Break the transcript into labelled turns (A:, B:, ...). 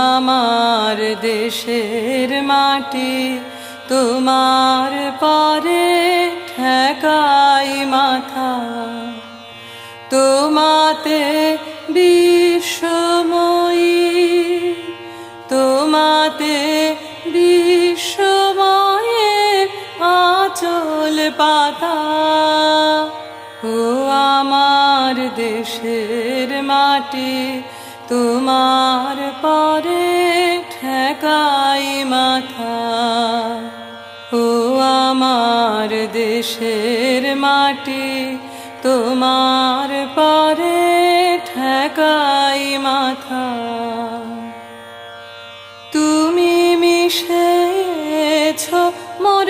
A: আমার দেশের মাটি তোমার পরে ঠেকাই মাথা, তোমাতে বিশ্বময়ী, তোমাতে বিশ্বময়ের আঁচল পাতা। ও আমার দেশের মাটি তোমার পরে ঠেকাই মাথা, ও আমার দেশের মাটি তোমার পরে ঠেকাই মাথা। তুমি মিশেছ মোর